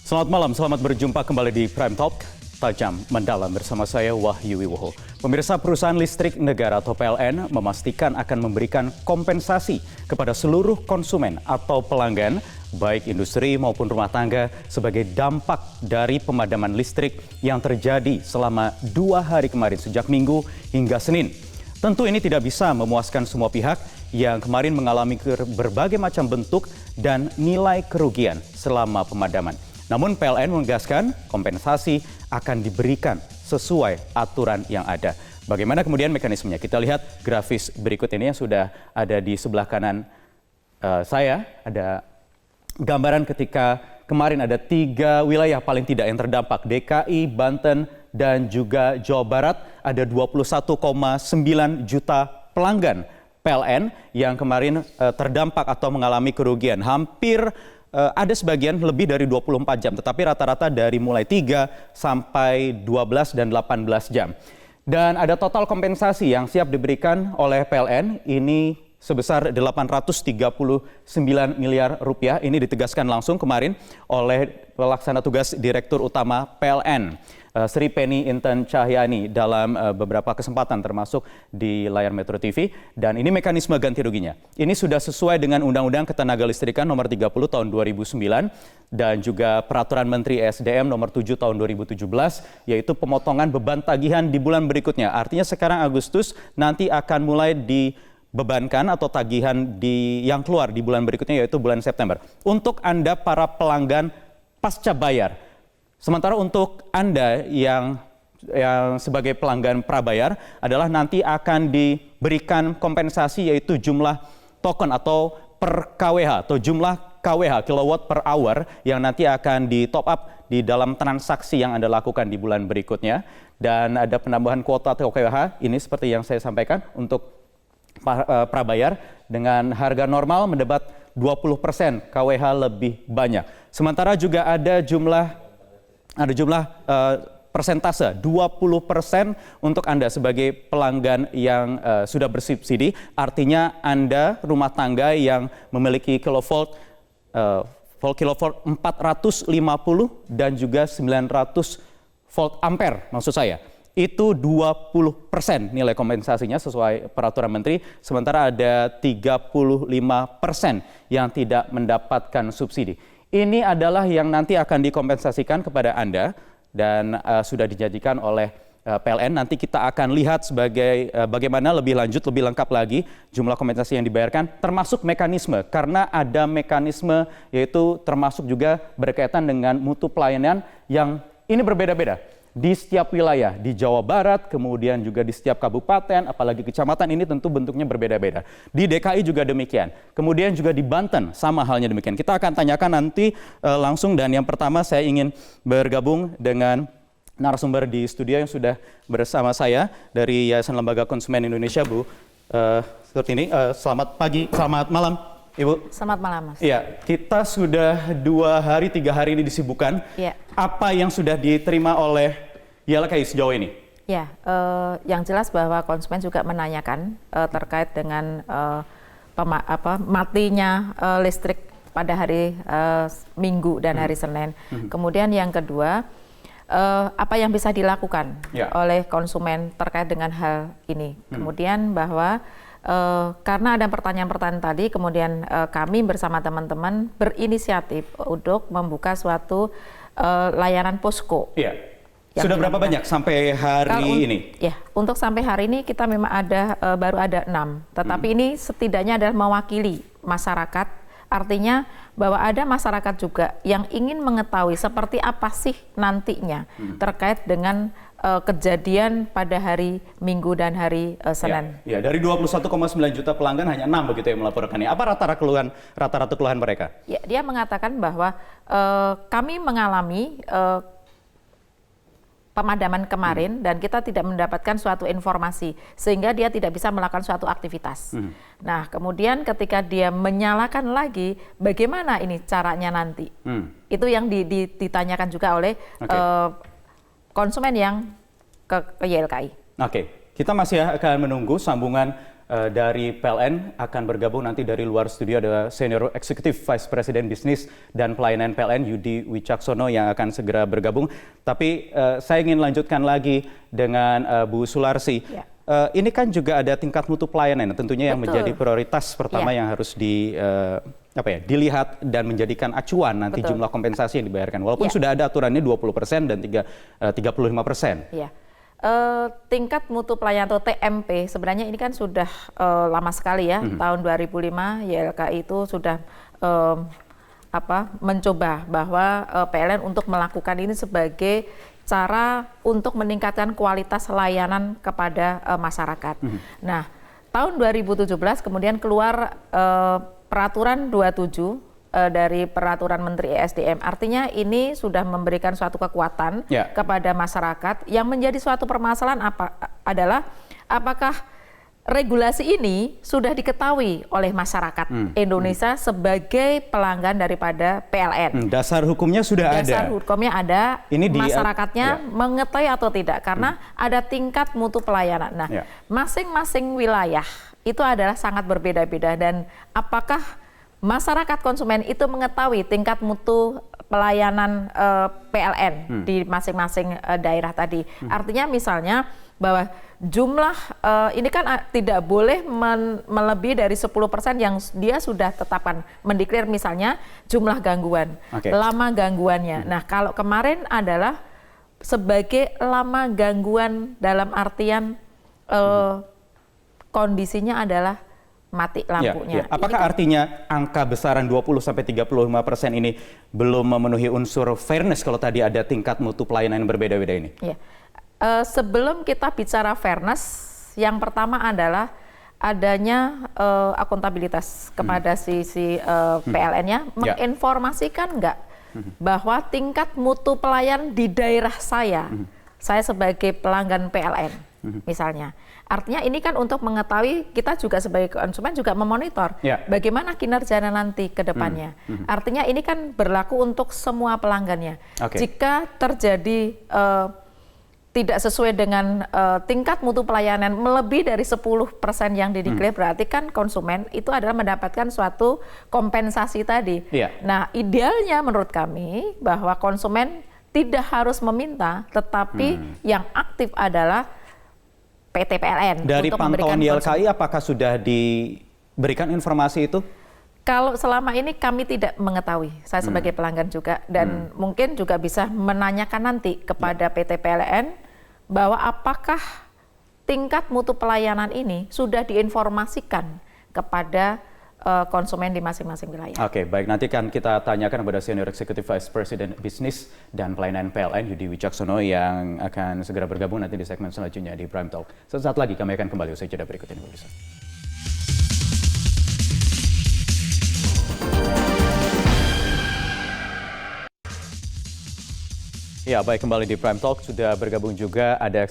Selamat malam, selamat berjumpa kembali di Prime Talk, tajam mendalam bersama saya Wahyu Wiwoho. Pemirsa, perusahaan listrik negara atau PLN memastikan akan memberikan kompensasi kepada seluruh konsumen atau pelanggan, baik industri maupun rumah tangga, sebagai dampak dari pemadaman listrik yang terjadi selama 2 hari kemarin sejak Minggu hingga Senin. Tentu ini tidak bisa memuaskan semua pihak yang kemarin mengalami berbagai macam bentuk dan nilai kerugian selama pemadaman. Namun PLN menegaskan kompensasi akan diberikan sesuai aturan yang ada. Bagaimana kemudian mekanismenya? Kita lihat grafis berikut ini yang sudah ada di sebelah kanan saya. Ada gambaran ketika kemarin ada 3 wilayah paling tidak yang terdampak. DKI, Banten, dan juga Jawa Barat. Ada 21,9 juta pelanggan PLN yang kemarin terdampak atau mengalami kerugian. Hampir ada sebagian lebih dari 24 jam, tetapi rata-rata dari mulai 3 sampai 12 dan 18 jam. Dan ada total kompensasi yang siap diberikan oleh PLN, ini sebesar 839 miliar rupiah. Ini ditegaskan langsung kemarin oleh pelaksana tugas Direktur Utama PLN, Sri Penny Inten Cahyani, dalam beberapa kesempatan termasuk di layar Metro TV. Dan ini mekanisme ganti ruginya. Ini sudah sesuai dengan Undang-Undang Ketenagalistrikan nomor 30 tahun 2009 dan juga Peraturan Menteri SDM nomor 7 tahun 2017, yaitu pemotongan beban tagihan di bulan berikutnya. Artinya sekarang Agustus nanti akan mulai dibebankan atau tagihan yang keluar di bulan berikutnya, yaitu bulan September. Untuk Anda para pelanggan pasca bayar. Sementara untuk Anda yang sebagai pelanggan prabayar adalah nanti akan diberikan kompensasi, yaitu jumlah token atau per KWH atau jumlah KWH kilowatt per hour yang nanti akan di top up di dalam transaksi yang Anda lakukan di bulan berikutnya. Dan ada penambahan kuota atau KWH, ini seperti yang saya sampaikan untuk prabayar dengan harga normal mendapat 20% KWH lebih banyak. Sementara juga ada jumlah persentase 20% untuk Anda sebagai pelanggan yang sudah bersubsidi. Artinya Anda rumah tangga yang memiliki kilovolt 450 dan juga 900 volt ampere maksud saya. Itu 20% nilai kompensasinya sesuai peraturan menteri, sementara ada 35% yang tidak mendapatkan subsidi. Ini adalah yang nanti akan dikompensasikan kepada Anda dan sudah dijanjikan oleh PLN. Nanti kita akan lihat sebagai bagaimana lebih lanjut, lebih lengkap lagi jumlah kompensasi yang dibayarkan, termasuk mekanisme. Karena ada mekanisme, yaitu termasuk juga berkaitan dengan mutu pelayanan yang ini berbeda-beda. Di setiap wilayah, di Jawa Barat, kemudian juga di setiap kabupaten, apalagi kecamatan, ini tentu bentuknya berbeda-beda. Di DKI juga demikian. Kemudian juga di Banten, sama halnya demikian. Kita akan tanyakan nanti langsung, dan yang pertama saya ingin bergabung dengan narasumber di studio yang sudah bersama saya dari Yayasan Lembaga Konsumen Indonesia, Bu. Seperti ini, selamat pagi, selamat malam, Ibu. Selamat malam, Mas. Iya, kita sudah 2 hari, 3 hari ini disibukkan. Iya. Apa yang sudah diterima oleh YLKI sejauh ini? Ya, yang jelas bahwa konsumen juga menanyakan terkait dengan matinya listrik pada hari Minggu dan hari Senin. Kemudian yang kedua, apa yang bisa dilakukan oleh konsumen terkait dengan hal ini. Kemudian bahwa karena ada pertanyaan-pertanyaan tadi, kemudian kami bersama teman-teman berinisiatif untuk membuka suatu layanan posko. Iya. Sudah berapa banyak sampai hari ini? Ya, untuk sampai hari ini kita memang baru ada 6. Tetapi ini setidaknya adalah mewakili masyarakat. Artinya bahwa ada masyarakat juga yang ingin mengetahui seperti apa sih nantinya terkait dengan kejadian pada hari Minggu dan hari Senin. Ya, dari 21,9 juta pelanggan hanya 6 begitu yang melaporkannya. Apa rata-rata keluhan mereka? Ya, dia mengatakan bahwa kami mengalami pemadaman kemarin dan kita tidak mendapatkan suatu informasi sehingga dia tidak bisa melakukan suatu aktivitas. Nah, kemudian ketika dia menyalakan lagi, bagaimana ini caranya nanti? Itu yang ditanyakan juga oleh konsumen yang ke YLKI. Oke, kita masih akan menunggu sambungan dari PLN akan bergabung nanti dari luar studio ada Senior Executive Vice President Bisnis dan Pelayanan PLN Yudi Wicaksono yang akan segera bergabung. Tapi saya ingin lanjutkan lagi dengan Bu Sularsi. Ya. Ini kan juga ada tingkat mutu pelayanan tentunya yang menjadi prioritas pertama yang harus dilihat dan menjadikan acuan nanti jumlah kompensasi yang dibayarkan. Walaupun sudah ada aturannya 20% dan 35%. Iya. Tingkat mutu pelayanan atau TMP sebenarnya ini kan sudah lama sekali ya. Tahun 2005 YLKI itu sudah mencoba bahwa PLN untuk melakukan ini sebagai cara untuk meningkatkan kualitas layanan kepada masyarakat. Nah, tahun 2017 kemudian keluar peraturan 27 dari peraturan Menteri ESDM. Artinya ini sudah memberikan suatu kekuatan kepada masyarakat. Yang menjadi suatu permasalahan adalah apakah regulasi ini sudah diketahui oleh masyarakat Indonesia sebagai pelanggan daripada PLN. Dasar hukumnya sudah ada. Dasar hukumnya ada. Ini masyarakatnya mengetahui atau tidak karena ada tingkat mutu pelayanan. Nah, masing-masing wilayah itu adalah sangat berbeda-beda dan apakah masyarakat konsumen itu mengetahui tingkat mutu pelayanan PLN di masing-masing daerah tadi. Artinya misalnya bahwa jumlah ini kan tidak boleh melebihi dari 10% yang dia sudah tetapkan, mendeklar misalnya jumlah gangguan, lama gangguannya. Nah, kalau kemarin adalah sebagai lama gangguan dalam artian kondisinya adalah mati lampunya. Apakah artinya angka besaran 20-35% ini belum memenuhi unsur fairness kalau tadi ada tingkat mutu pelayanan yang berbeda-beda ini? Sebelum kita bicara fairness, yang pertama adalah adanya akuntabilitas kepada sisi PLN-nya, menginformasikan nggak bahwa tingkat mutu pelayan di daerah saya sebagai pelanggan PLN misalnya. Artinya ini kan untuk mengetahui, kita juga sebagai konsumen juga memonitor bagaimana kinerjanya nanti ke depannya. Artinya ini kan berlaku untuk semua pelanggannya. Jika terjadi tidak sesuai dengan tingkat mutu pelayanan melebihi dari 10% yang dideklar, berarti kan konsumen itu adalah mendapatkan suatu kompensasi tadi. Nah, idealnya menurut kami bahwa konsumen tidak harus meminta, tetapi yang aktif adalah PT PLN. Dari pantauan YLKI apakah sudah diberikan informasi itu? Kalau selama ini kami tidak mengetahui, saya sebagai pelanggan juga, dan mungkin juga bisa menanyakan nanti kepada PT PLN bahwa apakah tingkat mutu pelayanan ini sudah diinformasikan kepada konsumen di masing-masing wilayah. Oke, baik. Nanti kan kita tanyakan kepada Senior Executive Vice President Bisnis dan Pelayanan PLN Yudi Wicaksono yang akan segera bergabung nanti di segmen selanjutnya di Prime Talk. Sesaat lagi kami akan kembali usai jeda berikut ini, pemirsa. Ya, baik, kembali di Prime Talk. Sudah bergabung juga ada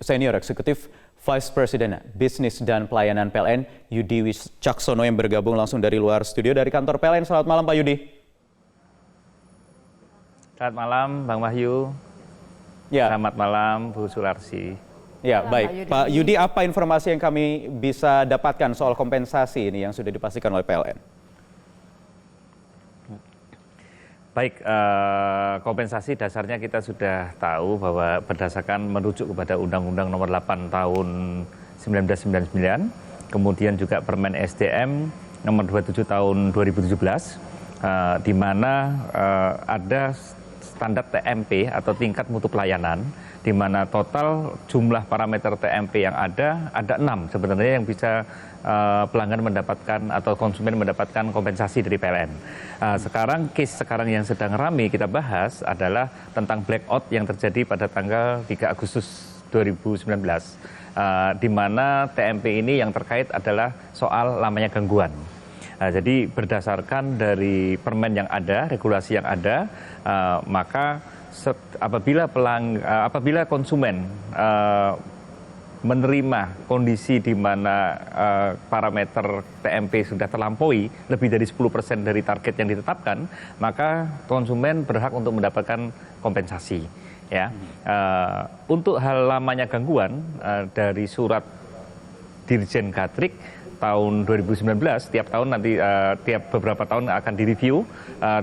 Senior Eksekutif Vice President Bisnis dan Pelayanan PLN Yudi Wicaksono yang bergabung langsung dari luar studio dari kantor PLN. Selamat malam Pak Yudi. Selamat malam Bang Wahyu. Selamat malam Bu Sularsi. Ya, baik. Pak Yudi, apa informasi yang kami bisa dapatkan soal kompensasi ini yang sudah dipastikan oleh PLN? Baik, kompensasi dasarnya kita sudah tahu bahwa berdasarkan merujuk kepada Undang-Undang Nomor 8 Tahun 1999, kemudian juga Permen SDM Nomor 27 Tahun 2017, di mana ada standar TMP atau tingkat mutu pelayanan, di mana total jumlah parameter TMP yang ada 6 sebenarnya yang bisa pelanggan mendapatkan atau konsumen mendapatkan kompensasi dari PLN. Sekarang case yang sedang ramai kita bahas adalah tentang blackout yang terjadi pada tanggal 3 Agustus 2019, di mana TMP ini yang terkait adalah soal lamanya gangguan. Jadi berdasarkan dari permen yang ada, regulasi yang ada, maka apabila konsumen menerima kondisi di mana parameter TMP sudah terlampaui lebih dari 10% dari target yang ditetapkan, maka konsumen berhak untuk mendapatkan kompensasi. Untuk hal lamanya gangguan, dari surat Dirjen Gatrik tahun 2019, tiap tahun nanti tiap beberapa tahun akan direview,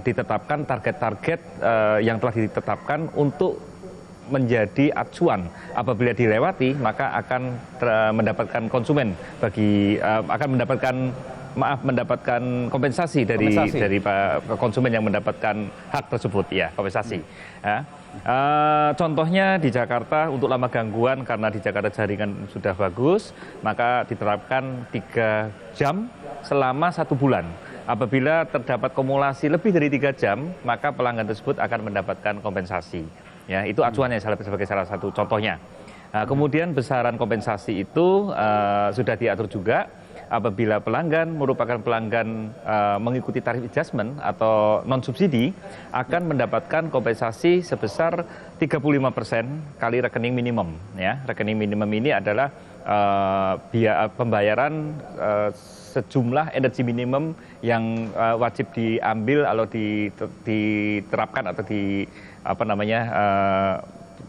ditetapkan target-target yang telah ditetapkan untuk menjadi acuan. Apabila dilewati maka akan mendapatkan konsumen akan mendapatkan kompensasi dari konsumen yang mendapatkan hak tersebut, ya, kompensasi. Ya. Contohnya di Jakarta untuk lama gangguan, karena di Jakarta jaringan sudah bagus, maka diterapkan 3 jam selama 1 bulan. Apabila terdapat kumulasi lebih dari 3 jam, maka pelanggan tersebut akan mendapatkan kompensasi. Ya, itu acuannya sebagai salah satu contohnya. Kemudian besaran kompensasi itu sudah diatur juga. Apabila pelanggan merupakan pelanggan mengikuti tarif adjustment atau non subsidi, akan mendapatkan kompensasi sebesar 35% kali rekening minimum. Ya, rekening minimum ini adalah biaya pembayaran sejumlah energi minimum yang wajib diambil atau diterapkan atau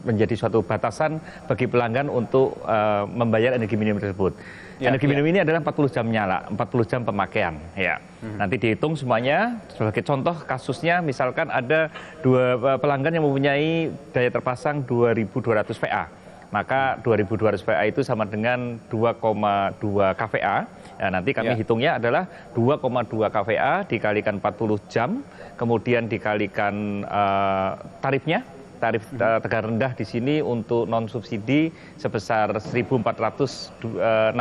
menjadi suatu batasan bagi pelanggan untuk membayar energi minimum tersebut. Energi minimum ini adalah 40 jam nyala, 40 jam pemakaian. Ya. Nanti dihitung semuanya. Sebagai contoh kasusnya, misalkan ada 2 pelanggan yang mempunyai daya terpasang 2.200 VA. Maka 2.200 VA itu sama dengan 2,2 kVA. Ya, nanti kami hitungnya adalah 2,2 kVA dikalikan 40 jam, kemudian dikalikan tarifnya. Tarif tegar rendah di sini untuk non subsidi sebesar Rp1.467,28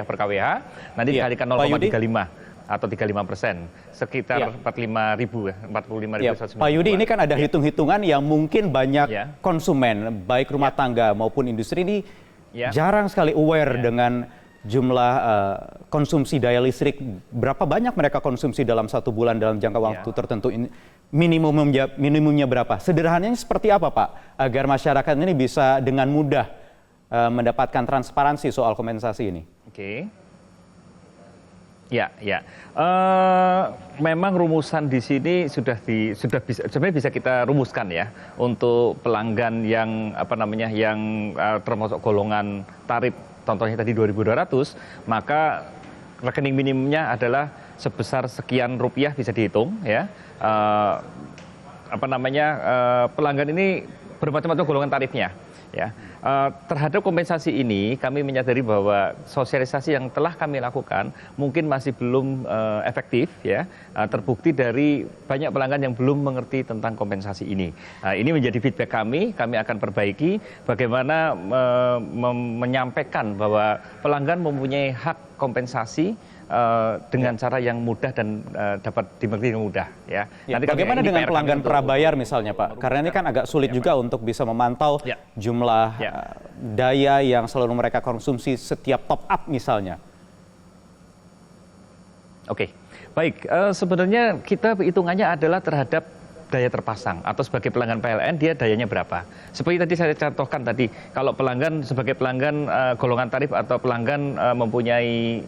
per kWh. Nanti dikalikan 0,35 atau 35%, sekitar 45.190. Pak Yudi, ini kan ada hitung-hitungan yang mungkin banyak konsumen, baik rumah tangga maupun industri ini jarang sekali aware dengan jumlah konsumsi daya listrik, berapa banyak mereka konsumsi dalam 1 bulan dalam jangka waktu tertentu ini. Minimumnya berapa? Sederhananya seperti apa, Pak? Agar masyarakat ini bisa dengan mudah mendapatkan transparansi soal kompensasi ini. Oke. Ya. Memang rumusan di sini sudah bisa, sebenarnya bisa kita rumuskan ya untuk pelanggan yang termasuk golongan tarif, contohnya tadi 2.200, maka rekening minimumnya adalah sebesar sekian rupiah, bisa dihitung ya. Pelanggan ini bermacam-macam golongan tarifnya ya. Terhadap kompensasi ini kami menyadari bahwa sosialisasi yang telah kami lakukan mungkin masih belum efektif ya. Terbukti dari banyak pelanggan yang belum mengerti tentang kompensasi ini. Ini menjadi feedback kami akan perbaiki bagaimana menyampaikan bahwa pelanggan mempunyai hak kompensasi dengan cara yang mudah dan dapat dimengerti dengan mudah ya. Nanti bagaimana dengan pelanggan prabayar misalnya, Pak? Karena ini kan agak sulit juga untuk bisa memantau jumlah daya yang selalu mereka konsumsi setiap top up misalnya. Oke, baik. Sebenarnya kita hitungannya adalah terhadap daya terpasang atau sebagai pelanggan PLN dia dayanya berapa. Seperti tadi saya contohkan tadi, kalau pelanggan sebagai pelanggan golongan tarif atau pelanggan mempunyai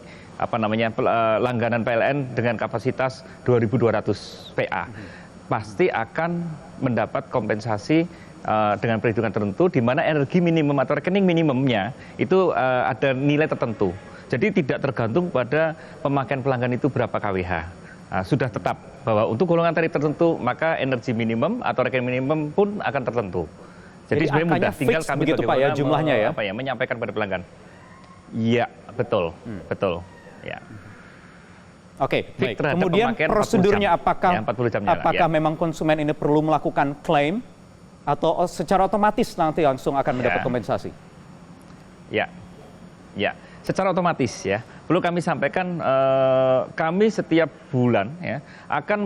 langganan PLN dengan kapasitas 2.200 PA, pasti akan mendapat kompensasi dengan perhitungan tertentu, di mana energi minimum atau rekening minimumnya itu ada nilai tertentu. Jadi tidak tergantung pada pemakaian pelanggan itu berapa kWh. Sudah tetap bahwa untuk golongan tarif tertentu maka energi minimum atau rekening minimum pun akan tertentu. Jadi sebenarnya mudah, tinggal kami begitu, Pak, ya, jumlahnya menyampaikan pada pelanggan. Iya, betul. Ya. Oke, baik. Kemudian prosedurnya apakah memang konsumen ini perlu melakukan klaim atau secara otomatis nanti langsung akan mendapat kompensasi? Ya, secara otomatis ya. Perlu kami sampaikan, kami setiap bulan ya akan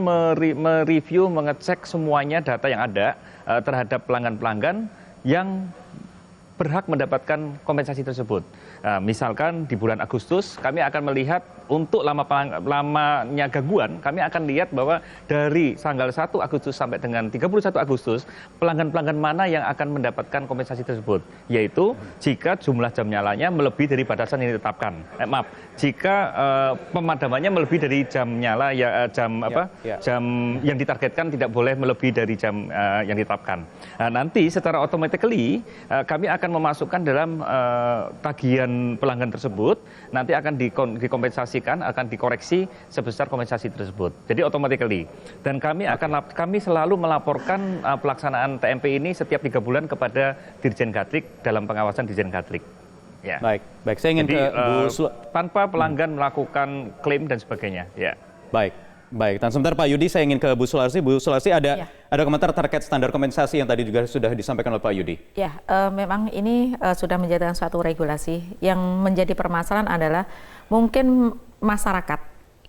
mereview, mengecek semuanya data yang ada terhadap pelanggan-pelanggan yang berhak mendapatkan kompensasi tersebut. Misalkan di bulan Agustus kami akan melihat untuk lamanya gangguan, kami akan lihat bahwa dari tanggal 1 Agustus sampai dengan 31 Agustus, pelanggan-pelanggan mana yang akan mendapatkan kompensasi tersebut. Yaitu jika jumlah jam nyalanya melebihi dari batasan yang ditetapkan. Jika pemadamannya melebihi dari jam nyala, jam yang ditargetkan tidak boleh melebihi dari jam yang ditetapkan. Nanti secara automatically kami akan memasukkan dalam tagihan pelanggan tersebut, nanti akan dikompensasikan, akan dikoreksi sebesar kompensasi tersebut. Jadi automatically. Dan kami selalu melaporkan pelaksanaan TMP ini setiap 3 bulan kepada Dirjen Gatrik dalam pengawasan Dirjen Gatrik. Ya. Baik. Saya ingin jadi, ke tanpa pelanggan melakukan klaim dan sebagainya. Ya. Baik. Dan sebentar Pak Yudi, saya ingin ke Bu Sularsi. Bu Sularsi, ada komentar terkait standar kompensasi yang tadi juga sudah disampaikan oleh Pak Yudi. Ya, memang ini sudah menjadi suatu regulasi. Yang menjadi permasalahan adalah mungkin masyarakat.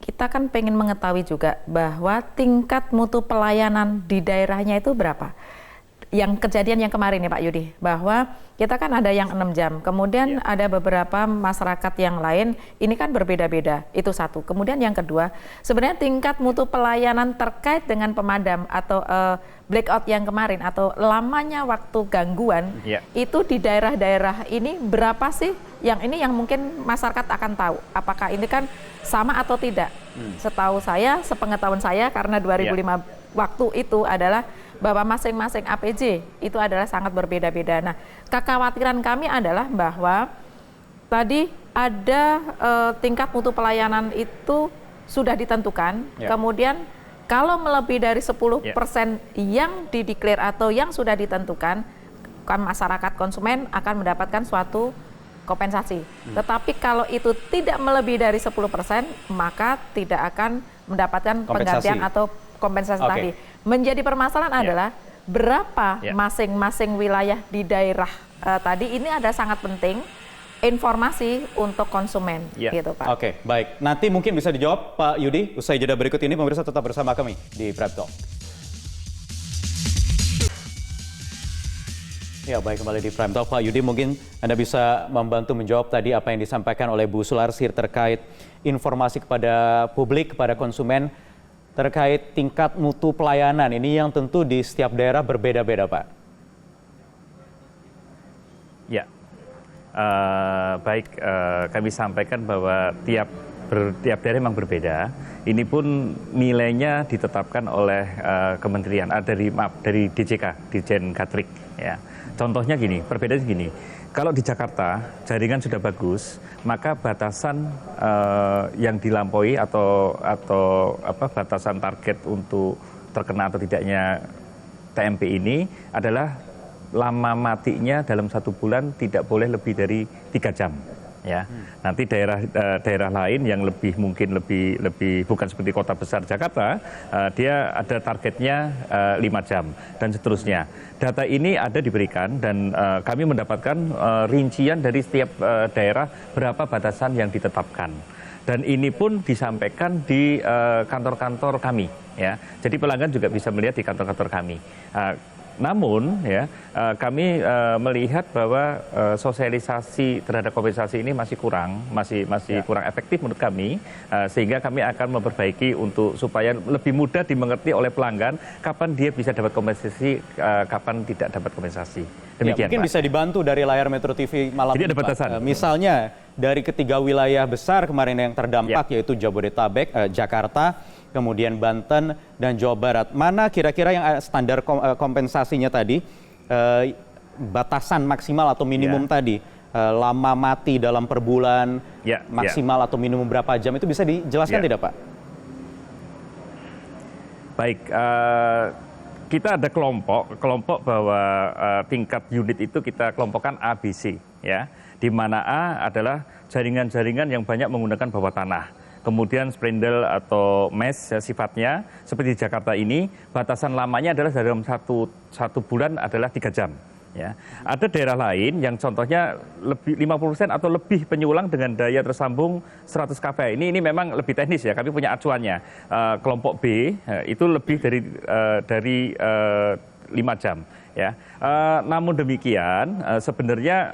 Kita kan pengen mengetahui juga bahwa tingkat mutu pelayanan di daerahnya itu berapa. Yang kejadian yang kemarin ya Pak Yudi, bahwa kita kan ada yang 6 jam, kemudian ada beberapa masyarakat yang lain, ini kan berbeda-beda, itu satu. Kemudian yang kedua, sebenarnya tingkat mutu pelayanan terkait dengan pemadam atau blackout yang kemarin, atau lamanya waktu gangguan, itu di daerah-daerah ini berapa sih? Yang ini yang mungkin masyarakat akan tahu, apakah ini kan sama atau tidak. Setahu saya, sepengetahuan saya, karena 2005 waktu itu adalah bahwa masing-masing APJ itu adalah sangat berbeda-beda. Nah, kekhawatiran kami adalah bahwa tadi ada tingkat mutu pelayanan itu sudah ditentukan, kemudian kalau melebihi dari 10% yang dideklar atau yang sudah ditentukan, masyarakat konsumen akan mendapatkan suatu kompensasi. Tetapi kalau itu tidak melebihi dari 10%, maka tidak akan mendapatkan penggantian atau kompensasi tadi. Menjadi permasalahan adalah berapa masing-masing wilayah di daerah tadi. Ini ada sangat penting informasi untuk konsumen, gitu Pak. Oke, baik. Nanti mungkin bisa dijawab Pak Yudi usai jeda berikut ini. Pemirsa tetap bersama kami di Prime Talk. Ya, baik, kembali di Prime Talk. Pak Yudi, mungkin Anda bisa membantu menjawab tadi apa yang disampaikan oleh Bu Sularsi terkait informasi kepada publik, kepada konsumen, terkait tingkat mutu pelayanan ini yang tentu di setiap daerah berbeda-beda, Pak. Ya, baik, kami sampaikan bahwa tiap daerah memang berbeda. Ini pun nilainya ditetapkan oleh kementerian, dari DJK, Dirjen Gatrik. Ya, contohnya gini, perbedaannya gini. Kalau di Jakarta jaringan sudah bagus, maka batasan yang dilampaui atau batasan target untuk terkena atau tidaknya TMP ini adalah lama matinya dalam 1 bulan tidak boleh lebih dari 3 jam. Ya, nanti daerah lain yang mungkin lebih bukan seperti kota besar Jakarta, dia ada targetnya 5 jam dan seterusnya. Data ini ada diberikan dan kami mendapatkan rincian dari setiap daerah berapa batasan yang ditetapkan. Dan ini pun disampaikan di kantor-kantor kami. Ya, jadi pelanggan juga bisa melihat di kantor-kantor kami. Namun ya kami melihat bahwa sosialisasi terhadap kompensasi ini masih kurang efektif menurut kami, sehingga kami akan memperbaiki supaya lebih mudah dimengerti oleh pelanggan kapan dia bisa dapat kompensasi, kapan tidak dapat kompensasi. Demikian, mungkin Pak. bisa dibantu dari layar Metro TV malam ini, ada batasan. Misalnya dari ketiga wilayah besar kemarin yang terdampak yaitu Jabodetabek, Jakarta, kemudian Banten dan Jawa Barat. Mana kira-kira yang standar kompensasinya tadi, batasan maksimal atau minimum tadi, lama mati dalam per bulan, maksimal atau minimum berapa jam, itu bisa dijelaskan tidak Pak? Baik, kita ada kelompok bahwa tingkat unit itu kita kelompokkan ABC, ya, di mana A adalah jaringan-jaringan yang banyak menggunakan bawah tanah. Kemudian spindle atau mesh sifatnya seperti di Jakarta ini, batasan lamanya adalah dalam satu bulan adalah 3 jam. Ya. Ada daerah lain yang contohnya lebih 50% atau lebih penyulang dengan daya tersambung 100 kV. Ini memang lebih teknis ya, kami punya acuannya. Kelompok B itu lebih dari 5 jam. ya. Namun demikian sebenarnya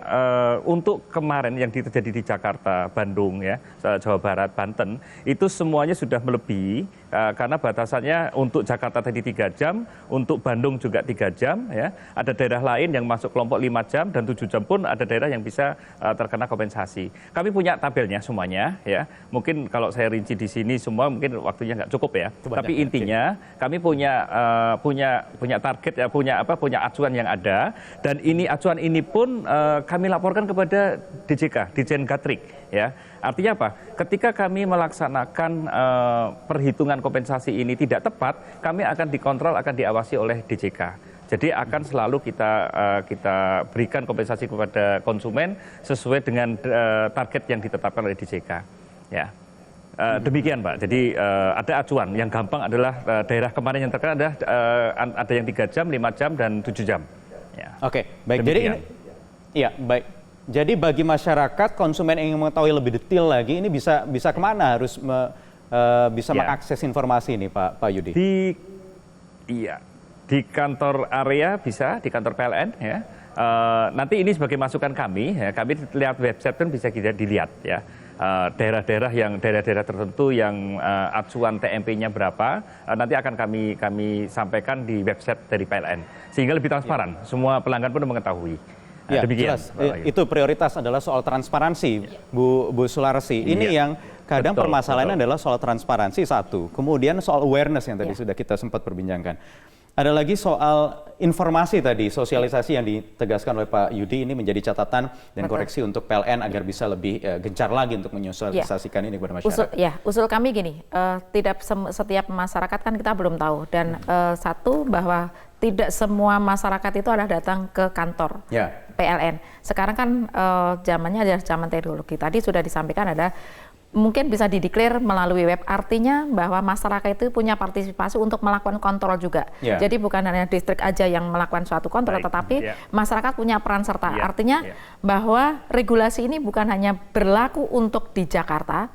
untuk kemarin yang terjadi di Jakarta, Bandung ya, Jawa Barat, Banten itu semuanya sudah melebihi karena batasannya untuk Jakarta tadi 3 jam, untuk Bandung juga 3 jam ya. Ada daerah lain yang masuk kelompok 5 jam dan 7 jam pun ada daerah yang bisa terkena kompensasi. Kami punya tabelnya semuanya ya. Mungkin kalau saya rinci di sini semua mungkin waktunya nggak cukup ya. Tapi intinya kami punya target ya, punya acuan yang ada, dan ini acuan ini pun kami laporkan kepada DJK, Dirjen Gatrik ya. Artinya apa? Ketika kami melaksanakan perhitungan kompensasi ini tidak tepat, kami akan dikontrol, akan diawasi oleh DJK. Jadi akan selalu kita berikan kompensasi kepada konsumen sesuai dengan target yang ditetapkan oleh DJK ya. Demikian Pak, jadi ada acuan, yang gampang adalah daerah kemarin yang terkena ada yang 3 jam, 5 jam, dan 7 jam. Ya. Oke, baik. Jadi ini, ya baik. Jadi bagi masyarakat, konsumen yang ingin mengetahui lebih detail lagi, ini bisa kemana harus bisa mengakses informasi ini Pak Yudi? Di kantor area bisa, di kantor PLN ya. Nanti ini sebagai masukan kami, ya, kami lihat website kan bisa kita dilihat ya. Daerah-daerah tertentu yang acuan TMP-nya berapa, nanti akan kami sampaikan di website dari PLN sehingga lebih transparan, semua pelanggan pun mengetahui. Ya, demikian. Jelas. Itu prioritas adalah soal transparansi, Bu Sularsi. Ini yang kadang permasalahannya adalah soal transparansi satu, kemudian soal awareness yang tadi sudah kita sempat perbincangkan. Ada lagi soal informasi tadi, sosialisasi yang ditegaskan oleh Pak Yudi ini menjadi catatan dan koreksi untuk PLN agar bisa lebih gencar lagi untuk menyosialisasikan ini kepada masyarakat. Usul kami gini, tidak setiap masyarakat kan kita belum tahu, dan satu bahwa tidak semua masyarakat itu adalah datang ke kantor PLN. Sekarang kan zamannya adalah zaman teknologi. Tadi sudah disampaikan ada mungkin bisa dideklar melalui web, artinya bahwa masyarakat itu punya partisipasi untuk melakukan kontrol juga. Jadi bukan hanya distrik aja yang melakukan suatu kontrol, tetapi masyarakat punya peran serta. Artinya bahwa regulasi ini bukan hanya berlaku untuk di Jakarta,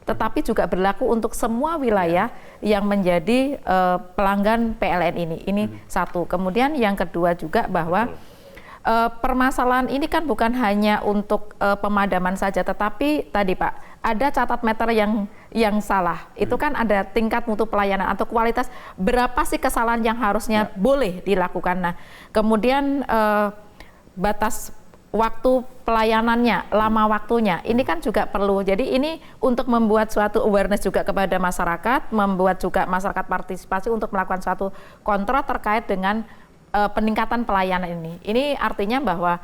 tetapi juga berlaku untuk semua wilayah yang menjadi pelanggan PLN ini. Ini satu. Kemudian yang kedua juga bahwa permasalahan ini kan bukan hanya untuk pemadaman saja, tetapi tadi Pak, ada catat meter yang salah. Itu kan ada tingkat mutu pelayanan atau kualitas, berapa sih kesalahan yang harusnya boleh dilakukan. Nah, kemudian batas waktu pelayanannya, lama waktunya, ini kan juga perlu. Jadi ini untuk membuat suatu awareness juga kepada masyarakat, membuat juga masyarakat partisipasi untuk melakukan suatu kontrol terkait dengan peningkatan pelayanan ini. Ini artinya bahwa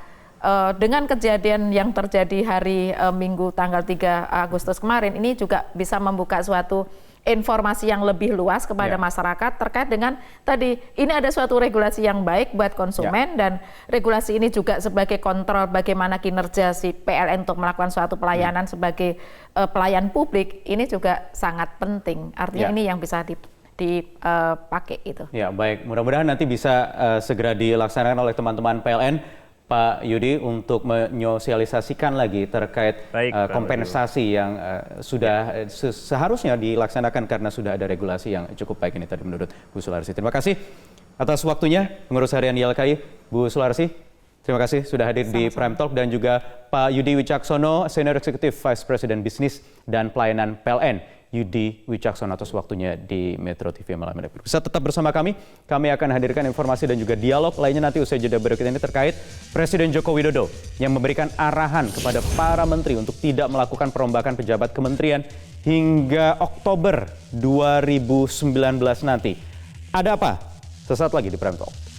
dengan kejadian yang terjadi hari Minggu tanggal 3 Agustus kemarin, ini juga bisa membuka suatu informasi yang lebih luas kepada masyarakat terkait dengan tadi, ini ada suatu regulasi yang baik buat konsumen, dan regulasi ini juga sebagai kontrol bagaimana kinerja si PLN untuk melakukan suatu pelayanan sebagai pelayan publik, ini juga sangat penting. Artinya ini yang bisa dipakai itu. Ya, baik. Mudah-mudahan nanti bisa segera dilaksanakan oleh teman-teman PLN, Pak Yudi, untuk menyosialisasikan lagi terkait kompensasi yang sudah seharusnya dilaksanakan karena sudah ada regulasi yang cukup baik ini tadi menurut Bu Sularsi. Terima kasih atas waktunya pengurus harian YLKI, Bu Sularsi. Terima kasih sudah hadir di Prime Talk, dan juga Pak Yudi Wicaksono, Senior Executive Vice President Bisnis dan Pelayanan PLN. Yudi Wicaksono atas waktunya di Metro TV malam ini. Bisa tetap bersama kami akan hadirkan informasi dan juga dialog lainnya nanti usai jeda berikut ini terkait Presiden Joko Widodo yang memberikan arahan kepada para menteri untuk tidak melakukan perombakan pejabat kementerian hingga Oktober 2019 nanti. Ada apa? Sesaat lagi di Prime Talk.